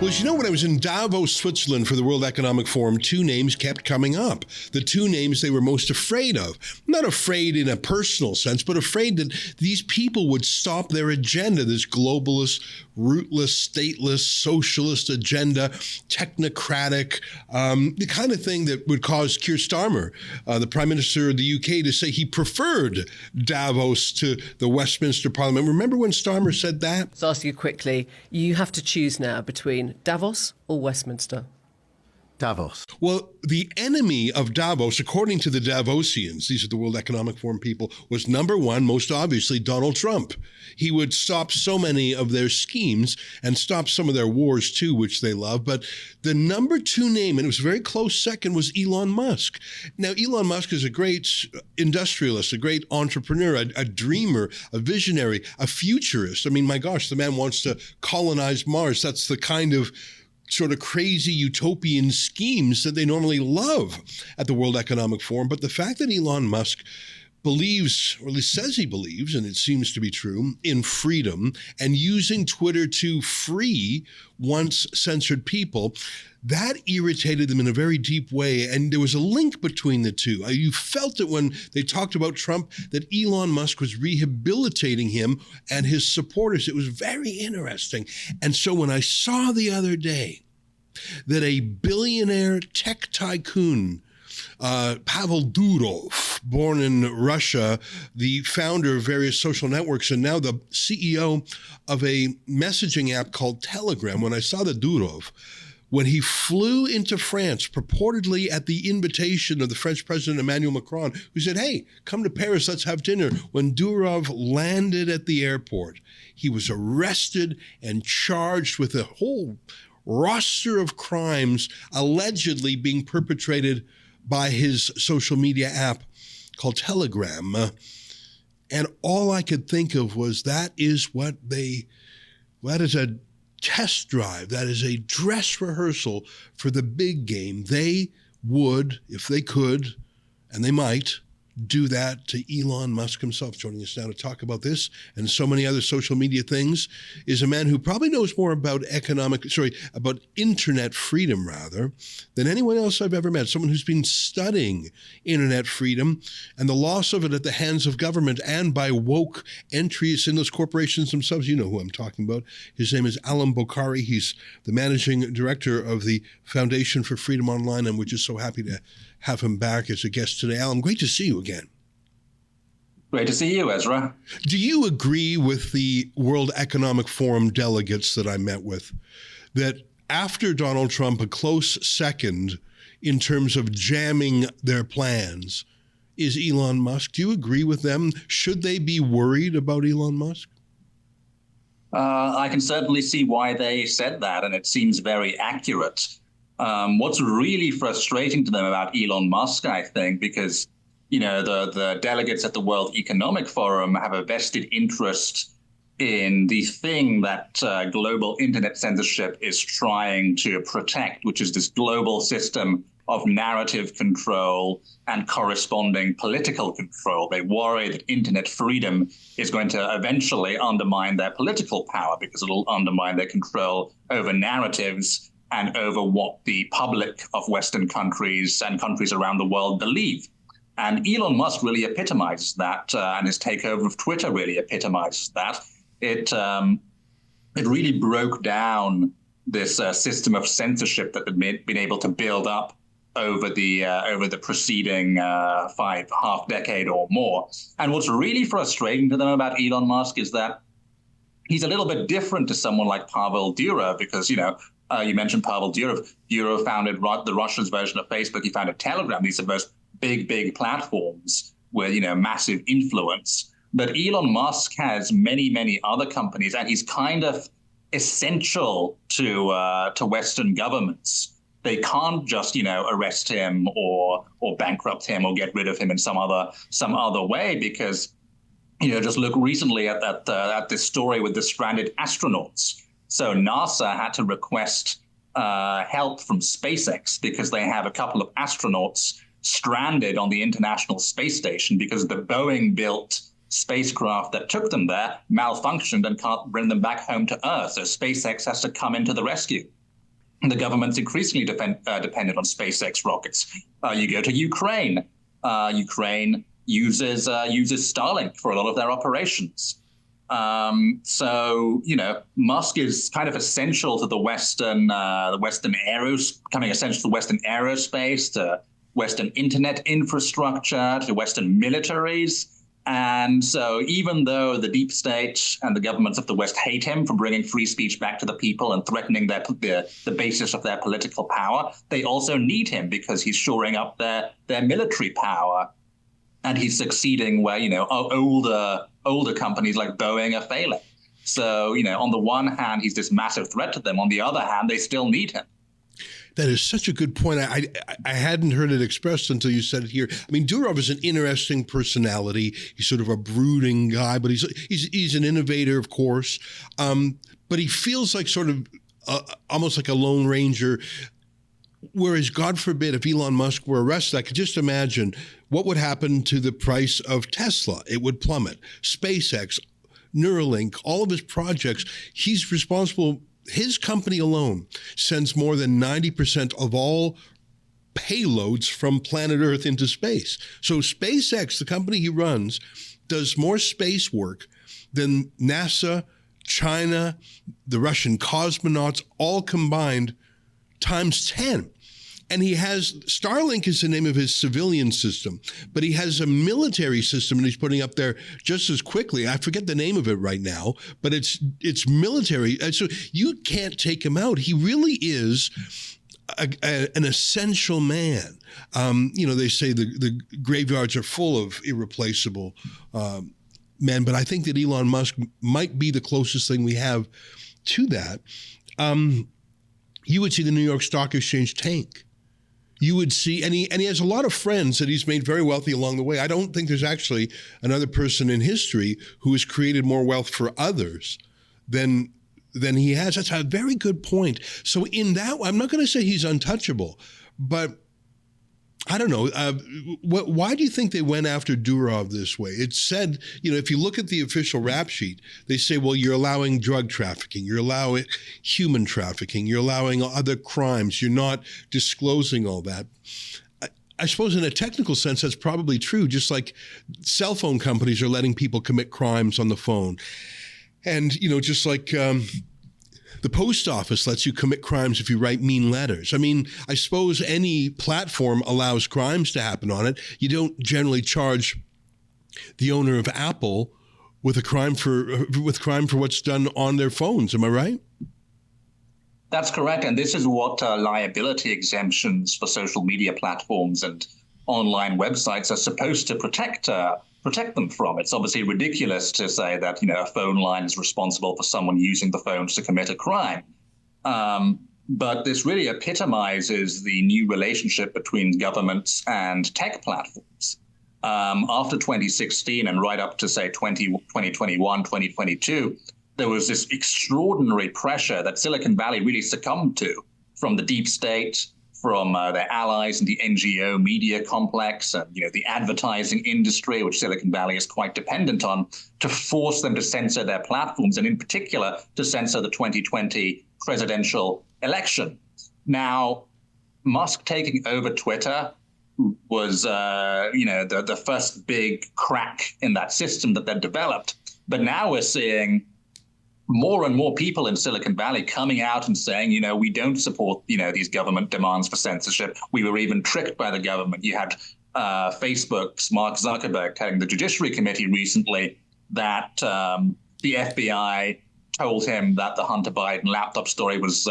Well, you know, when I was in Davos, Switzerland for the World Economic Forum, two names kept coming up. The two names they were most afraid of. Not afraid in a personal sense, but afraid that these people would stop their agenda, this globalist, rootless, stateless, socialist agenda, technocratic, the kind of thing that would cause Keir Starmer, the Prime Minister of the UK, to say he preferred Davos to the Westminster Parliament. Remember when Starmer said that? Let's ask you quickly, you have to choose now between Davos or Westminster? Davos. Well, the enemy of Davos, according to the Davosians, these are the World Economic Forum people, was number one, most obviously, Donald Trump. He would stop so many of their schemes and stop some of their wars too, which they love. But the number two name, and it was a very close second, was Elon Musk. Now, Elon Musk is a great industrialist, a great entrepreneur, a dreamer, a visionary, a futurist. I mean, my gosh, the man wants to colonize Mars. That's the kind of sort of crazy utopian schemes that they normally love at the World Economic Forum. But the fact that Elon Musk believes, or at least says he believes, and it seems to be true, in freedom and using Twitter to free once censored people, that irritated them in a very deep way. And there was a link between the two. You felt it when they talked about Trump, that Elon Musk was rehabilitating him and his supporters. It was very interesting. And so when I saw the other day that a billionaire tech tycoon, Pavel Durov, born in Russia, the founder of various social networks, and now the CEO of a messaging app called Telegram, when I saw that Durov, when he flew into France, purportedly at the invitation of the French President Emmanuel Macron, who said, hey, come to Paris, let's have dinner. When Durov landed at the airport, he was arrested and charged with a whole roster of crimes allegedly being perpetrated by his social media app called Telegram. And all I could think of was that is a test drive. That is a dress rehearsal for the big game. They would, if they could, and they might, do that to Elon Musk himself. Joining us now to talk about this and so many other social media things is a man who probably knows more about about internet freedom rather than anyone else I've ever met. Someone who's been studying internet freedom and the loss of it at the hands of government and by woke entries in those corporations themselves. You know who I'm talking about. His name is Alan Bokhari. He's the managing director of the Foundation for Freedom Online, and we're just so happy to have him back as a guest today. Alan, great to see you again. Great to see you, Ezra. Do you agree with the World Economic Forum delegates that I met with that after Donald Trump, a close second in terms of jamming their plans is Elon Musk? Do you agree with them? Should they be worried about Elon Musk? I can certainly see why they said that, and it seems very accurate. What's really frustrating to them about Elon Musk, I think, because, you know, the delegates at the World Economic Forum have a vested interest in the thing that global internet censorship is trying to protect, which is this global system of narrative control and corresponding political control. They worry that internet freedom is going to eventually undermine their political power because it'll undermine their control over narratives and over what the public of Western countries and countries around the world believe. And Elon Musk really epitomizes that, and his takeover of Twitter really epitomizes that. It really broke down this system of censorship that had been able to build up over the preceding half decade or more. And what's really frustrating to them about Elon Musk is that he's a little bit different to someone like Pavel Durov, because, you know, you mentioned Pavel Durov. Durov founded the Russia's version of Facebook. He founded Telegram. These are both big platforms with, you know, massive influence. But Elon Musk has many other companies, and he's kind of essential to Western governments. They can't just, you know, arrest him or bankrupt him or get rid of him in some other way, because, you know, just look recently at this story with the stranded astronauts. So NASA had to request help from SpaceX because they have a couple of astronauts stranded on the International Space Station because the Boeing-built spacecraft that took them there malfunctioned and can't bring them back home to Earth. So SpaceX has to come into the rescue. The government's increasingly dependent on SpaceX rockets. You go to Ukraine. Ukraine uses Starlink for a lot of their operations. So, Musk is kind of essential to the Western becoming essential to Western aerospace, to Western internet infrastructure, to Western militaries. And so even though the deep state and the governments of the West hate him for bringing free speech back to the people and threatening the basis of their political power, they also need him because he's shoring up their military power. And he's succeeding where, older companies like Boeing are failing. So, on the one hand, he's this massive threat to them. On the other hand, they still need him. That is such a good point. I hadn't heard it expressed until you said it here. I mean, Durov is an interesting personality. He's sort of a brooding guy, but he's an innovator, of course. But he feels like sort of almost like a Lone Ranger. Whereas, God forbid, if Elon Musk were arrested, I could just imagine what would happen to the price of Tesla. It would plummet. SpaceX, Neuralink, all of his projects, he's responsible. His company alone sends more than 90% of all payloads from planet Earth into space. So SpaceX, the company he runs, does more space work than NASA, China, the Russian cosmonauts, all combined times 10. And he has, Starlink is the name of his civilian system, but he has a military system that he's putting up there just as quickly. I forget the name of it right now, but it's military. And so you can't take him out. He really is an essential man. They say the graveyards are full of irreplaceable men, but I think that Elon Musk might be the closest thing we have to that. You would see the New York Stock Exchange tank. You would see, and he has a lot of friends that he's made very wealthy along the way. I don't think there's actually another person in history who has created more wealth for others than he has. That's a very good point. So in that, I'm not going to say he's untouchable, but I don't know. Why do you think they went after Durov this way? It said, if you look at the official rap sheet, they say, well, you're allowing drug trafficking, you're allowing human trafficking, you're allowing other crimes, you're not disclosing all that. I suppose in a technical sense, that's probably true, just like cell phone companies are letting people commit crimes on the phone. And, just like the post office lets you commit crimes if you write mean letters. I mean, I suppose any platform allows crimes to happen on it. You don't generally charge the owner of Apple with crime for what's done on their phones. Am I right? That's correct. And this is what liability exemptions for social media platforms and online websites are supposed to protect them from. It's obviously ridiculous to say that, a phone line is responsible for someone using the phones to commit a crime. But this really epitomizes the new relationship between governments and tech platforms. After 2016 and right up to, say, 2021, 2022, there was this extraordinary pressure that Silicon Valley really succumbed to from the deep state, from their allies in the NGO media complex, and the advertising industry, which Silicon Valley is quite dependent on, to force them to censor their platforms, and in particular to censor the 2020 presidential election. Now, Musk taking over Twitter was, the first big crack in that system that they've developed. But now we're seeing more and more people in Silicon Valley coming out and saying, we don't support, these government demands for censorship. We were even tricked by the government. You had Facebook's Mark Zuckerberg telling the Judiciary Committee recently that the FBI told him that the Hunter Biden laptop story was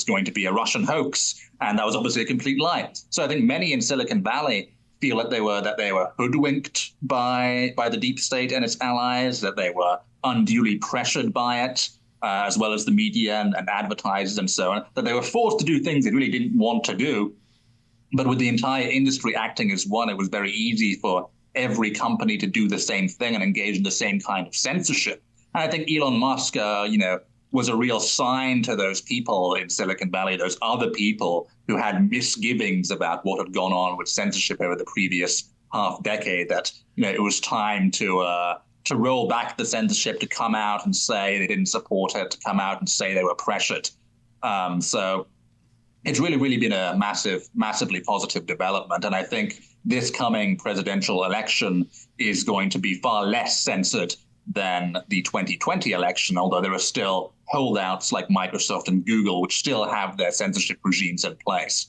going to be a Russian hoax, and that was obviously a complete lie. So I think many in Silicon Valley feel that they were hoodwinked by the deep state and its allies, that they were unduly pressured by it, as well as the media and advertisers and so on, that they were forced to do things they really didn't want to do. But with the entire industry acting as one, it was very easy for every company to do the same thing and engage in the same kind of censorship. And I think Elon Musk, was a real sign to those people in Silicon Valley, those other people who had misgivings about what had gone on with censorship over the previous half decade, that, it was time to roll back the censorship, to come out and say they didn't support it, to come out and say they were pressured. So it's really been a massively positive development. And I think this coming presidential election is going to be far less censored than the 2020 election, although there are still holdouts like Microsoft and Google, which still have their censorship regimes in place.